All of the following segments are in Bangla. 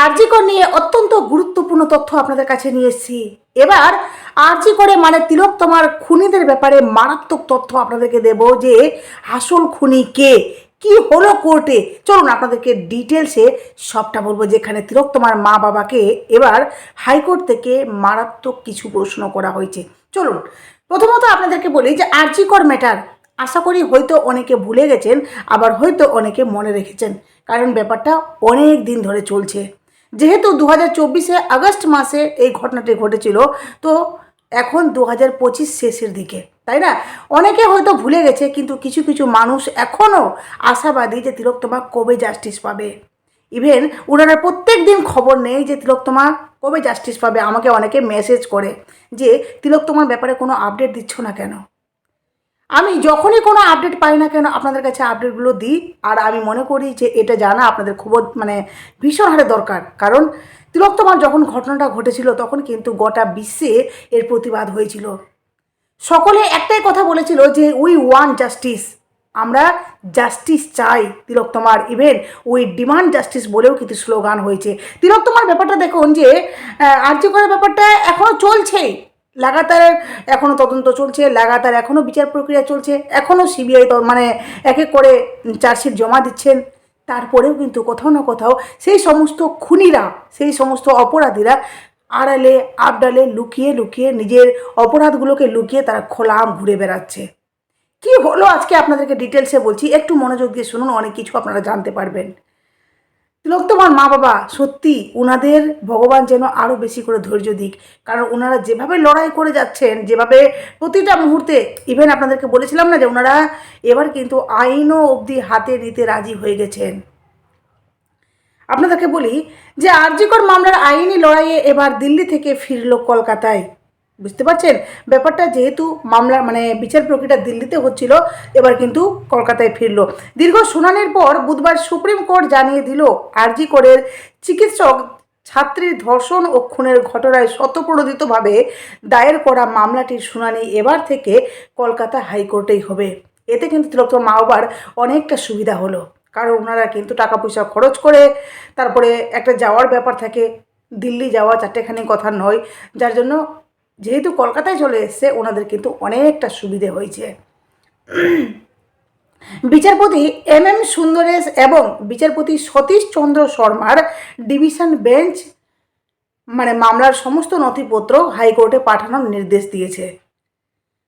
আরজি কর নিয়ে অত্যন্ত গুরুত্বপূর্ণ তথ্য আপনাদের কাছে নিয়ে এসেছি। এবার আরজি করে মানে তিলোত্তমার খুনিদের ব্যাপারে মারাত্মক তথ্য আপনাদেরকে দেব যে আসল খুনি কে, কি হলো কোর্টে। চলুন আপনাদেরকে ডিটেলসে সবটা বলবো, যেখানে তিলোত্তমার মা বাবাকে এবার হাইকোর্ট থেকে মারাত্মক কিছু প্রশ্ন করা হয়েছে। চলুন প্রথমত আপনাদেরকে বলি যে আরজি কর ম্যাটার আশা করি হয়তো অনেকে ভুলে গেছেন, আবার হয়তো অনেকে মনে রেখেছেন, কারণ ব্যাপারটা অনেক দিন ধরে চলছে। যেহেতু 2024 আগস্ট মাসে এই ঘটনাটি ঘটেছিল, তো এখন 2025 শেষের দিকে, তাই না? অনেকে হয়তো ভুলে গেছে, কিন্তু কিছু কিছু মানুষ এখনও আশাবাদী যে তিলোত্তমা কবে জাস্টিস পাবে। ইভেন ওনারা প্রত্যেক দিন খবর নেই যে তিলোত্তমা কবে জাস্টিস পাবে। আমাকে অনেকে মেসেজ করে যে তিলোত্তমার ব্যাপারে কোনো আপডেট দিচ্ছ না কেন। আমি যখনই কোনো আপডেট পাই না কেন আপনাদের কাছে আপডেটগুলো দিই, আর আমি মনে করি যে এটা জানা আপনাদের খুব ভীষণ হারে দরকার। কারণ তিলোত্তমার যখন ঘটনাটা ঘটেছিল তখন কিন্তু গোটা বিশ্বে এর প্রতিবাদ হয়েছিল। সকলে একটাই কথা বলেছিল যে উই ওয়ান্ট জাস্টিস, আমরা জাস্টিস চাই তিলোত্তমার। ইভেন উই ডিমান্ড জাস্টিস বলেও কিন্তু স্লোগান হয়েছে। তিলোত্তমার ব্যাপারটা দেখুন যে আরজি করার ব্যাপারটা এখনও চলছেই, লাগাতার এখনও তদন্ত চলছে, লাগাতার এখনও বিচার প্রক্রিয়া চলছে, এখনও সিবিআই এক এক করে চার্জশিট জমা দিচ্ছেন। তারপরেও কিন্তু কোথাও না কোথাও সেই সমস্ত খুনিরা, সেই সমস্ত অপরাধীরা আড়ালে আবডালে লুকিয়ে লুকিয়ে নিজের অপরাধগুলোকে লুকিয়ে তারা খোলাম ঘুরে বেড়াচ্ছে। কি হলো আজকে আপনাদেরকে ডিটেলসে বলছি, একটু মনোযোগ দিয়ে শুনুন, অনেক কিছু আপনারা জানতে পারবেন। তিলোত্তমার মা বাবা সত্যি ওনাদের ভগবান যেন আরও বেশি করে ধৈর্য দিক, কারণ ওনারা যেভাবে লড়াই করে যাচ্ছেন, যেভাবে প্রতিটা মুহূর্তে, ইভেন আপনাদেরকে বলেছিলাম না যে ওনারা এবার কিন্তু আইনও অবধি হাতে নিতে রাজি হয়ে গেছেন। আপনাদেরকে বলি যে আরজি কর মামলার আইনি লড়াইয়ে এবার দিল্লি থেকে ফিরল কলকাতায়। বুঝতে পারছেন ব্যাপারটা, যেহেতু মামলা বিচার প্রক্রিয়া দিল্লিতে হচ্ছিল, এবার কিন্তু কলকাতায় ফিরল। দীর্ঘ শুনানির পর বুধবার সুপ্রিম কোর্ট জানিয়ে দিল আরজি করের চিকিৎসক ছাত্রীর ধর্ষণ ও খুনের ঘটনায় স্বতঃপ্রণোদিতভাবে দায়ের করা মামলাটির শুনানি এবার থেকে কলকাতা হাইকোর্টেই হবে। এতে কিন্তু তিলোত্তমা মা বাবার অনেকটা সুবিধা হলো, কারণ ওনারা কিন্তু টাকা পয়সা খরচ করে তারপরে একটা যাওয়ার ব্যাপার থাকে, দিল্লি যাওয়া চারটেখানি কথা নয়, যার জন্য যেহেতু কলকাতায় চলে এসছে ওনাদের কিন্তু অনেকটা সুবিধে হয়েছে। বিচারপতি MM সুন্দরেশ এবং বিচারপতি সতীশ চন্দ্র শর্মার ডিভিশন বেঞ্চ মামলার সমস্ত নথিপত্র হাইকোর্টে পাঠানোর নির্দেশ দিয়েছে।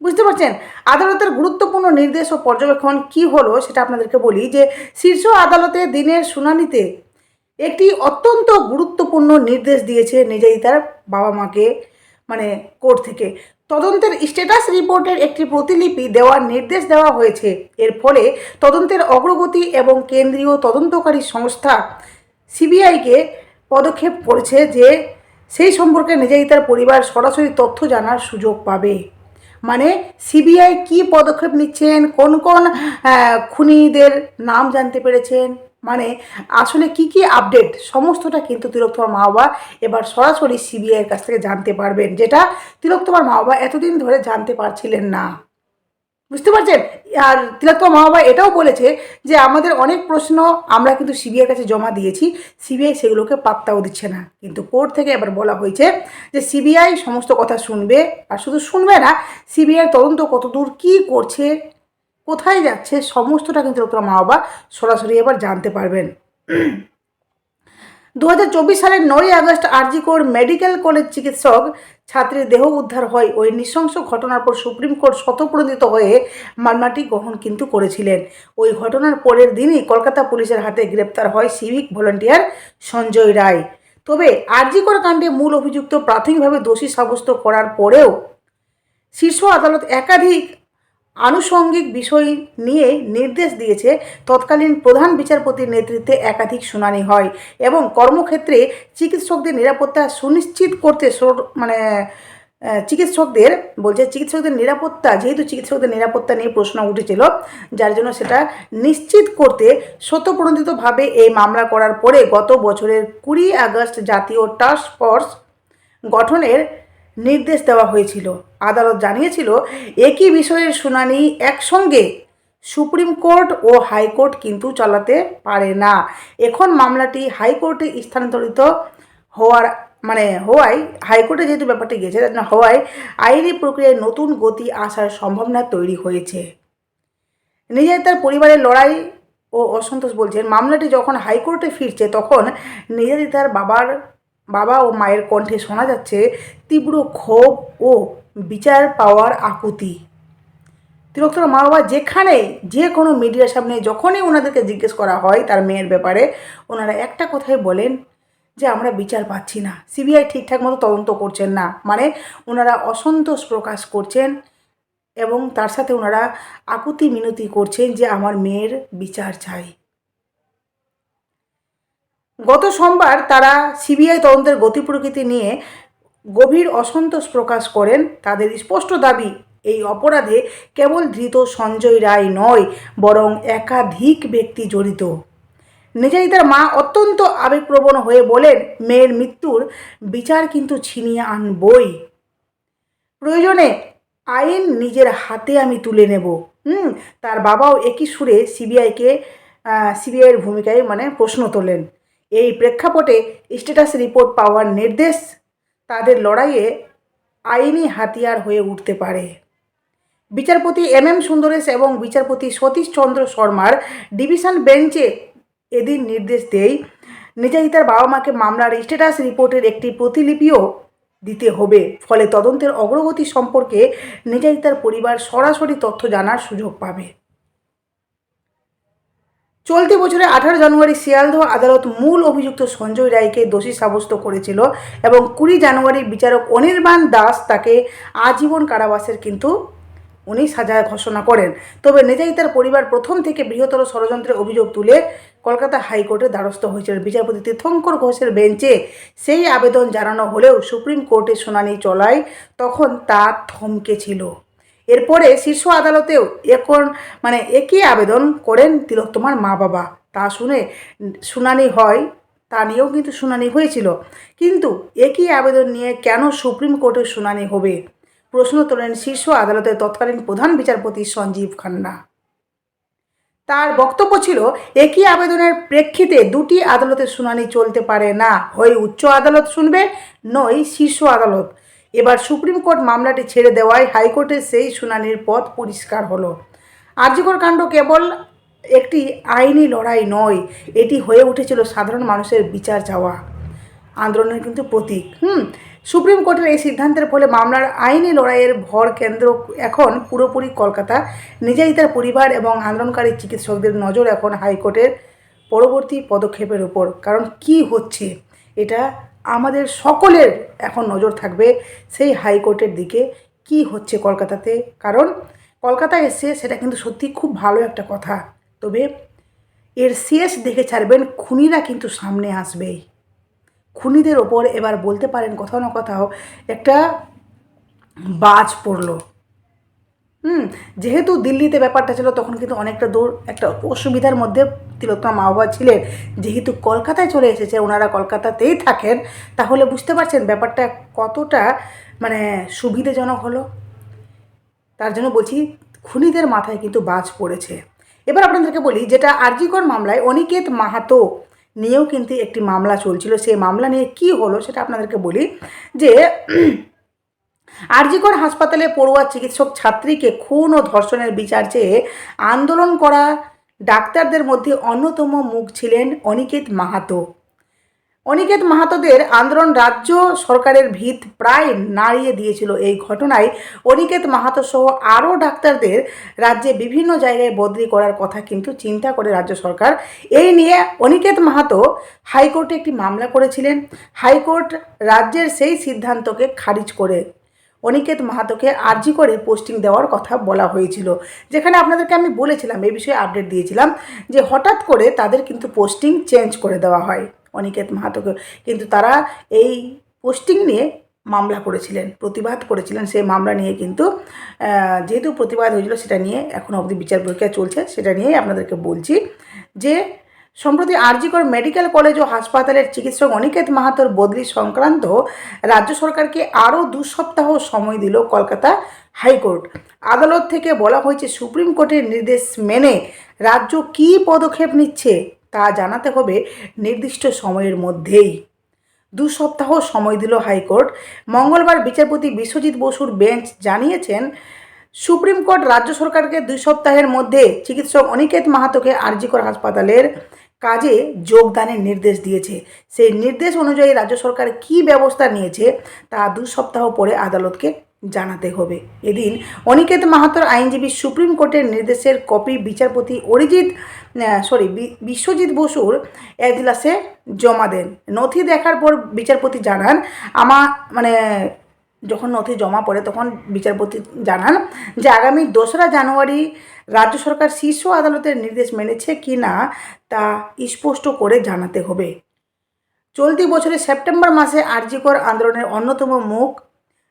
বুঝতে পারছেন আদালতের গুরুত্বপূর্ণ নির্দেশ ও পর্যবেক্ষণ কি হলো সেটা আপনাদেরকে বলি যে শীর্ষ আদালতে দিনের শুনানিতে একটি অত্যন্ত গুরুত্বপূর্ণ নির্দেশ দিয়েছে নির্যাতিতার বাবা মাকে, কোর্ট থেকে তদন্তের স্ট্যাটাস রিপোর্টের একটি প্রতিলিপি দেওয়ার নির্দেশ দেওয়া হয়েছে। এর ফলে তদন্তের অগ্রগতি এবং কেন্দ্রীয় তদন্তকারী সংস্থা সিবিআইকে পদক্ষেপ করেছে যে সেই সম্পর্কে নির্যাতিতার পরিবার সরাসরি তথ্য জানার সুযোগ পাবে। সিবিআই কি পদক্ষেপ নিচ্ছেন, কোন কোন খুনিদের নাম জানতে পেরেছেন, আসলে কি কি আপডেট, সমস্তটা কিন্তু তিলোত্তমার মা বাবা এবার সরাসরি সিবিআইয়ের কাছ থেকে জানতে পারবেন, যেটা তিলোত্তমার মা বাবা এতদিন ধরে জানতে পারছিলেন না। বুঝতে পারছেন? আর তিলোত্তমার মা বাবা এটাও বলেছে যে আমাদের অনেক প্রশ্ন আমরা কিন্তু সিবিআইয়ের কাছে জমা দিয়েছি, সিবিআই সেগুলোকে পাত্তাও দিচ্ছে না। কিন্তু কোর্ট থেকে এবার বলা হয়েছে যে সিবিআই সমস্ত কথা শুনবে, আর শুধু শুনবে না, সিবিআইয়ের তদন্ত কতদূর কী করছে, কোথায় যাচ্ছে, সমস্তটা কিন্তু তিলোত্তমার মা বাবা সরাসরি এবার জানতে পারবেন। 2024 সালের 9 আগস্ট আরজি কর মেডিকেল কলেজ চিকিৎসক ছাত্রীর দেহ উদ্ধার হয়। ওই নৃশংস ঘটনার পর সুপ্রিম কোর্ট স্বতঃপ্রণোদিত হয়ে মামলাটি গ্রহণ কিন্তু করেছিলেন। ওই ঘটনার পরের দিনই কলকাতা পুলিশের হাতে গ্রেপ্তার হয় সিভিক ভলান্টিয়ার সঞ্জয় রায়। তবে আরজি কর কাণ্ডে মূল অভিযুক্ত প্রাথমিকভাবে দোষী সাব্যস্ত করার পরেও শীর্ষ আদালত একাধিক আনুষঙ্গিক বিষয় নিয়ে নির্দেশ দিয়েছে। তৎকালীন প্রধান বিচারপতির নেতৃত্বে একাধিক শুনানি হয় এবং কর্মক্ষেত্রে চিকিৎসকদের নিরাপত্তা সুনিশ্চিত করতে চিকিৎসকদের নিরাপত্তা, যেহেতু চিকিৎসকদের নিরাপত্তা নিয়ে প্রশ্ন উঠেছিল, যার জন্য সেটা নিশ্চিত করতে স্বতঃপ্রণোদিতভাবে এই মামলা করার পরে গত বছরের 20 আগস্ট জাতীয় টাস্ক ফোর্স গঠনের নির্দেশ দেওয়া হয়েছিল। আদালত জানিয়েছিল একই বিষয়ের শুনানি একসঙ্গে সুপ্রিম কোর্ট ও হাইকোর্ট কিন্তু চালাতে পারে না। এখন মামলাটি হাইকোর্টে স্থানান্তরিত হওয়ায় হাইকোর্টে যেহেতু ব্যাপারটি গেছে হওয়ায় আইনি প্রক্রিয়ায় নতুন গতি আসার সম্ভাবনা তৈরি হয়েছে। নিজের তার পরিবারের লড়াই ও অসন্তোষ বলছেন, মামলাটি যখন হাইকোর্টে ফিরছে তখন নিজেরই তার বাবা ও মায়ের কণ্ঠে শোনা যাচ্ছে তীব্র ক্ষোভ ও বিচার পাওয়ার আকুতি। তিলোত্তমার মা বাবা যেখানে যে কোনো মিডিয়ার সামনে যখনই ওনাদেরকে জিজ্ঞেস করা হয় তার মেয়ের ব্যাপারে, ওনারা একটা কথাই বলেন যে আমরা বিচার পাচ্ছি না, সিবিআই ঠিকঠাক মতো তদন্ত করছেন না। মানে ওনারা অসন্তোষ প্রকাশ করছেন এবং তার সাথে ওনারা আকুতি মিনতি করছেন যে আমার মেয়ের বিচার চাই। গত সোমবার তারা সিবিআই তদন্তের গতি প্রকৃতি নিয়ে গভীর অসন্তোষ প্রকাশ করেন। তাদের স্পষ্ট দাবি, এই অপরাধে কেবল ধৃত সঞ্জয় রায় নয়, বরং একাধিক ব্যক্তি জড়িত। নিজেই তার মা অত্যন্ত আবেগপ্রবণ হয়ে বলেন, মেয়ের মৃত্যুর বিচার কিন্তু ছিনিয়ে আনবই, প্রয়োজনে আইন নিজের হাতে আমি তুলে নেব। তার বাবাও একই সুরে সিবিআইয়ের ভূমিকায় প্রশ্ন তোলেন। এই প্রেক্ষাপটে স্ট্যাটাস রিপোর্ট পাওয়ার নির্দেশ তাদের লড়াইয়ে আইনি হাতিয়ার হয়ে উঠতে পারে। বিচারপতি MM সুন্দরেশ এবং বিচারপতি সতীশ চন্দ্র শর্মার ডিভিশন বেঞ্চে এদিন নির্দেশ দেয়, নিজেই তার বাবা মাকে মামলার স্ট্যাটাস রিপোর্টের একটি প্রতিলিপিও দিতে হবে। ফলে তদন্তের অগ্রগতি সম্পর্কে নিজেই তার পরিবার সরাসরি তথ্য জানার সুযোগ পাবে। চলতি বছরের 18 জানুয়ারি শিয়ালদহ আদালত মূল অভিযুক্ত সঞ্জয় রায়কে দোষী সাব্যস্ত করেছিল এবং 20 জানুয়ারি বিচারক অনির্বাণ দাস তাকে আজীবন কারাবাসের কিন্তু উনি সাজা ঘোষণা করেন। তবে নিজেই তার পরিবার প্রথম থেকে বৃহত্তর ষড়যন্ত্রের অভিযোগ তুলে কলকাতা হাইকোর্টের দ্বারস্থ হয়েছিলেন। বিচারপতি তীর্থঙ্কর ঘোষের বেঞ্চে সেই আবেদন জানানো হলেও সুপ্রিম কোর্টে শুনানি চলায় তখন তা থমকেছিল। এরপরে শীর্ষ আদালতেও একই আবেদন করেন তিলোত্তমার মা বাবা। তা শুনে শুনানি হয়, তা নিয়েও কিন্তু শুনানি হয়েছিল। কিন্তু একই আবেদন নিয়ে কেন সুপ্রিম কোর্টে শুনানি হবে, প্রশ্ন তোলেন শীর্ষ আদালতের তৎকালীন প্রধান বিচারপতি সঞ্জীব খান্না। তার বক্তব্য ছিল, একই আবেদনের প্রেক্ষিতে দুটি আদালতের শুনানি চলতে পারে না, হয় উচ্চ আদালত শুনবে নয় শীর্ষ আদালত। এবার সুপ্রিম কোর্ট মামলাটি ছেড়ে দেওয়ায় হাইকোর্টের সেই শুনানির পথ পরিষ্কার হলো। আরজিকর কাণ্ড কেবল একটি আইনি লড়াই নয়, এটি হয়ে উঠেছিল সাধারণ মানুষের বিচার চাওয়া আন্দোলনের কিন্তু প্রতীক। সুপ্রিম কোর্টের এই সিদ্ধান্তের ফলে মামলার আইনি লড়াইয়ের ভর কেন্দ্র এখন পুরোপুরি কলকাতা। নিজেই তার পরিবার এবং আন্দোলনকারী চিকিৎসকদের নজর এখন হাইকোর্টের পরবর্তী পদক্ষেপের উপর। কারণ কি হচ্ছে এটা আমাদের সকলের এখন নজর থাকবে সেই হাইকোর্টের দিকে, কি হচ্ছে কলকাতাতে। কারণ কলকাতায় এসে সেটা কিন্তু সত্যি খুব ভালো একটা কথা, তবে এর শেষ দেখে ছাড়বেন, খুনিরা কিন্তু সামনে আসবেই। খুনিদের ওপর এবার বলতে পারেন কোথাও না কোথাও একটা বাজ পড়ল। যেহেতু দিল্লিতে ব্যাপারটা ছিল তখন কিন্তু অনেকটা দূর একটা অসুবিধার মধ্যে তিলোত্তমা মা বাবা ছিলেন। যেহেতু কলকাতায় চলে এসেছে, ওনারা কলকাতাতেই থাকেন, তাহলে বুঝতে পারছেন ব্যাপারটা কতটা সুবিধাজনক হলো। তার জন্য বলছি খুনিদের মাথায় কিন্তু বাজ পড়েছে। এবার আপনাদেরকে বলি, যেটা আরজিকর মামলায় অনিকেত মাহাতো নিয়েও কিন্তু একটি মামলা চলছিল, সেই মামলা নিয়ে কি হলো সেটা আপনাদেরকে বলি। যে আরজিকর হাসপাতালে পড়ুয়া চিকিৎসক ছাত্রীকে খুন ও ধর্ষণের বিচার চেয়ে আন্দোলন করা ডাক্তারদের মধ্যে অন্যতম মুখ ছিলেন অনিকেত মাহাতো। অনিকেত মাহাতোদের আন্দোলন রাজ্য সরকারের ভিত প্রায় নাড়িয়ে দিয়েছিল। এই ঘটনায় অনিকেত মাহাতো সহ আরও ডাক্তারদের রাজ্যে বিভিন্ন জায়গায় বদলি করার কথা কিন্তু চিন্তা করে রাজ্য সরকার। এই নিয়ে অনিকেত মাহাতো হাইকোর্টে একটি মামলা করেছিলেন। হাইকোর্ট রাজ্যের সেই সিদ্ধান্তকে খারিজ করে অনিকেত মাহাতোকে আরজি করে পোস্টিং দেওয়ার কথা বলা হয়েছিল। যেখানে আপনাদেরকে আমি বলেছিলাম, এই বিষয়ে আপডেট দিয়েছিলাম যে হঠাৎ করে তাদের কিন্তু পোস্টিং চেঞ্জ করে দেওয়া হয় অনিকেত মাহাতোকে। কিন্তু তারা এই পোস্টিং নিয়ে মামলা করেছিলেন, প্রতিবাদ করেছিলেন। সেই মামলা নিয়ে কিন্তু যেহেতু প্রতিবাদ হয়েছিল সেটা নিয়ে এখনও অবধি বিচার প্রক্রিয়া চলছে। সেটা নিয়েই আপনাদেরকে বলছি যে সম্প্রতি আরজিকর মেডিকেল কলেজ ও হাসপাতালের চিকিৎসক অনিকেত মাহাতোর বদলি সংক্রান্ত রাজ্য সরকারকে আরও 2 সপ্তাহ সময় দিল কলকাতা হাইকোর্ট। আদালত থেকে বলা হয়েছে সুপ্রিম কোর্টের নির্দেশ মেনে রাজ্য কী পদক্ষেপ নিচ্ছে তা জানাতে হবে নির্দিষ্ট সময়ের মধ্যেই। 2 সপ্তাহ সময় দিল হাইকোর্ট। মঙ্গলবার বিচারপতি বিশ্বজিৎ বসুর বেঞ্চ জানিয়েছেন সুপ্রিম কোর্ট রাজ্য সরকারকে 2 সপ্তাহের মধ্যে চিকিৎসক অনিকেত মাহাতোকে আরজিকর হাসপাতালের কাজে যোগদানের নির্দেশ দিয়েছে। সেই নির্দেশ অনুযায়ী রাজ্য সরকার কী ব্যবস্থা নিয়েছে তা 2 সপ্তাহ পরে আদালতকে জানাতে হবে। এদিন অনিকেত মাহাতোর আইনজীবী সুপ্রিম কোর্টের নির্দেশের কপি বিচারপতি বিশ্বজিৎ বসুর এজলাসে জমা দেন। নথি দেখার পর বিচারপতি জানান যখন নথি জমা পড়ে তখন বিচারপতি জানান যে আগামী 2রা জানুয়ারি রাজ্য সরকার শীর্ষ আদালতের নির্দেশ মেনেছে কি না তা স্পষ্ট করে জানাতে হবে। চলতি বছরের সেপ্টেম্বর মাসে আরজিকর আন্দোলনের অন্যতম মুখ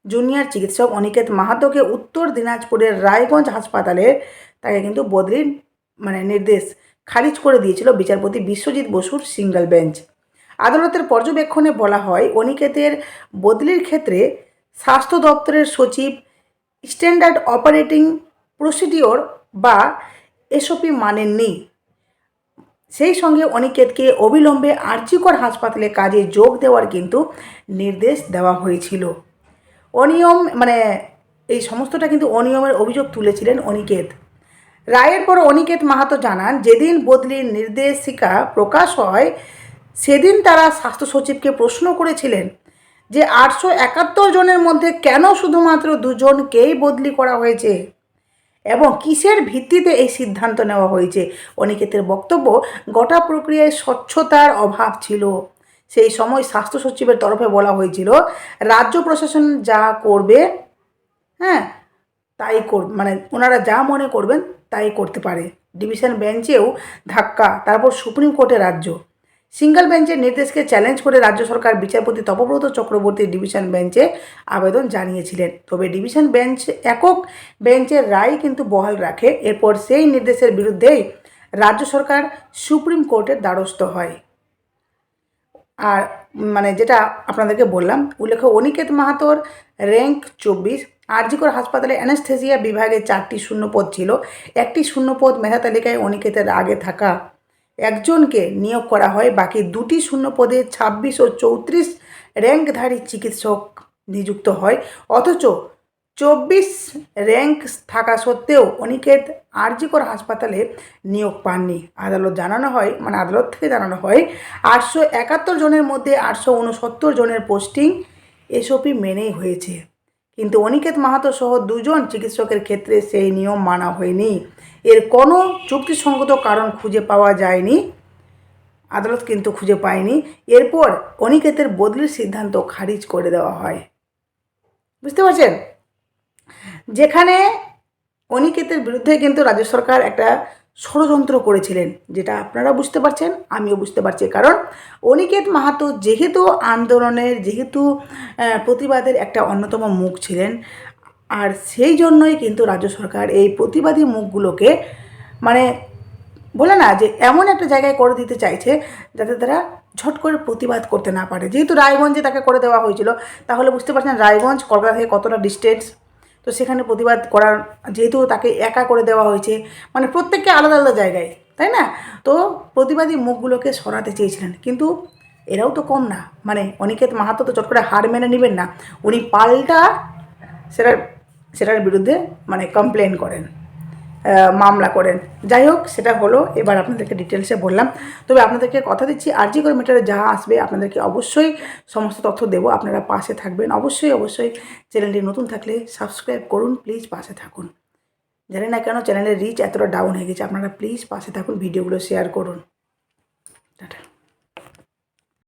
জুনিয়র চিকিৎসক অনিকেত মাহাতোকে উত্তর দিনাজপুরের রায়গঞ্জ হাসপাতালে তাকে কিন্তু বদলির নির্দেশ খারিজ করে দিয়েছিল বিচারপতি বিশ্বজিৎ বসুর সিঙ্গল বেঞ্চ। আদালতের পর্যবেক্ষণে বলা হয় অনিকেতের বদলির ক্ষেত্রে স্বাস্থ্য দপ্তরের সচিব স্ট্যান্ডার্ড অপারেটিং প্রসিডিওর বা এসওপি মানেননি। সেই সঙ্গে অনিকেতকে অবিলম্বে আরজিকর হাসপাতালে কাজে যোগ দেওয়ার কিন্তু নির্দেশ দেওয়া হয়েছিল। অনিয়ম এই সমস্তটা কিন্তু অনিয়মের অভিযোগ তুলেছিলেন অনিকেত। রায়ের পর অনিকেত মাহাতো জানান যেদিন বদলির নির্দেশিকা প্রকাশ হয় সেদিন তারা স্বাস্থ্য সচিবকে প্রশ্ন করেছিলেন যে 871 জনের মধ্যে কেন শুধুমাত্র 2 জনকেই বদলি করা হয়েছে এবং কিসের ভিত্তিতে এই সিদ্ধান্ত নেওয়া হয়েছে। অনিকেতের বক্তব্য গোটা প্রক্রিয়ায় স্বচ্ছতার অভাব ছিল। সেই সময় স্বাস্থ্য সচিবের তরফে বলা হয়েছিল রাজ্য প্রশাসন যা করবে তাই ওনারা যা মনে করবেন তাই করতে পারে। ডিভিশন বেঞ্চেও ধাক্কা, তারপর সুপ্রিম কোর্টে রাজ্য। সিঙ্গল বেঞ্চের নির্দেশকে চ্যালেঞ্জ করে রাজ্য সরকার বিচারপতি তপব্রত চক্রবর্তী ডিভিশন বেঞ্চে আবেদন জানিয়েছিলেন। তবে ডিভিশন বেঞ্চ একক বেঞ্চের রায় কিন্তু বহাল রাখে। এরপর সেই নির্দেশের বিরুদ্ধেই রাজ্য সরকার সুপ্রিম কোর্টের দ্বারস্থ হয়। আর যেটা আপনাদেরকে বললাম, উল্লেখ্য অনিকেত মাহাতোর র্যাঙ্ক 24। আরজিকর হাসপাতালে অ্যানেস্থেসিয়া বিভাগে 4টি শূন্যপদ ছিল। একটি শূন্যপদ মেধা তালিকায় অনিকেতের আগে থাকা একজনকে নিয়োগ করা হয়। বাকি 2টি শূন্যপদে 26 ও 34 র্যাঙ্কধারী চিকিৎসক নিযুক্ত হয়। অথচ 24 র্যাঙ্ক থাকা সত্ত্বেও অনিকেত আরজিকর হাসপাতালে নিয়োগ পাননি। আদালত থেকে জানানো হয় 871 জনের মধ্যে 869 জনের পোস্টিং এসওপি মেনেই হয়েছে, কিন্তু অনিকেত মাহাতো সহ 2 জন চিকিৎসকের ক্ষেত্রে সেই নিয়ম মানা হয়নি। এর কোনো যুক্তিসঙ্গত কারণ খুঁজে পাওয়া যায়নি, আদালত কিন্তু খুঁজে পায়নি। এরপর অনিকেতের বদলির সিদ্ধান্ত খারিজ করে দেওয়া হয়। বুঝতে পারছেন, যেখানে অনিকেতের বিরুদ্ধে কিন্তু রাজ্য সরকার একটা ষড়যন্ত্র করেছিলেন, যেটা আপনারা বুঝতে পারছেন, আমিও বুঝতে পারছি। কারণ অনিকেত মাহাতো যেহেতু আন্দোলনের প্রতিবাদের একটা অন্যতম মুখ ছিলেন, আর সেই জন্যই কিন্তু রাজ্য সরকার এই প্রতিবাদী মুখগুলোকে বলে না যে এমন একটা জায়গায় করে দিতে চাইছে যাতে তারা ঝট করে প্রতিবাদ করতে না পারে। যেহেতু রায়গঞ্জে তাকে করে দেওয়া হয়েছিল, তাহলে বুঝতে পারছেন রায়গঞ্জ কলকাতা থেকে কতটা ডিস্টেন্স। তো সেখানে প্রতিবাদ করার, যেহেতু তাকে একা করে দেওয়া হয়েছে, প্রত্যেককে আলাদা আলাদা জায়গায়, তাই না? তো প্রতিবাদী মুখগুলোকে সরাতে চেয়েছিলেন, কিন্তু এরাও তো কম না। অনিকেত মাহাতো তো চট করে হার মেনে নেবেন না, উনি পাল্টা সেটার বিরুদ্ধে কমপ্লেন করেন, মামলা করেন। যাই হোক, সেটা হলো। এবার আপনাদেরকে ডিটেলসে বললাম। তবে আপনাদেরকে কথা দিচ্ছি, আরজিকর ম্যাটারে যা আসবে আপনাদেরকে অবশ্যই সমস্ত তথ্য দেবো। আপনারা পাশে থাকবেন অবশ্যই। চ্যানেলটি নতুন থাকলে সাবস্ক্রাইব করুন, প্লিজ পাশে থাকুন। জানি না কেন চ্যানেলের রিচ এতটা ডাউন হয়ে গেছে, আপনারা প্লিজ পাশে থাকুন, ভিডিওগুলো শেয়ার করুন।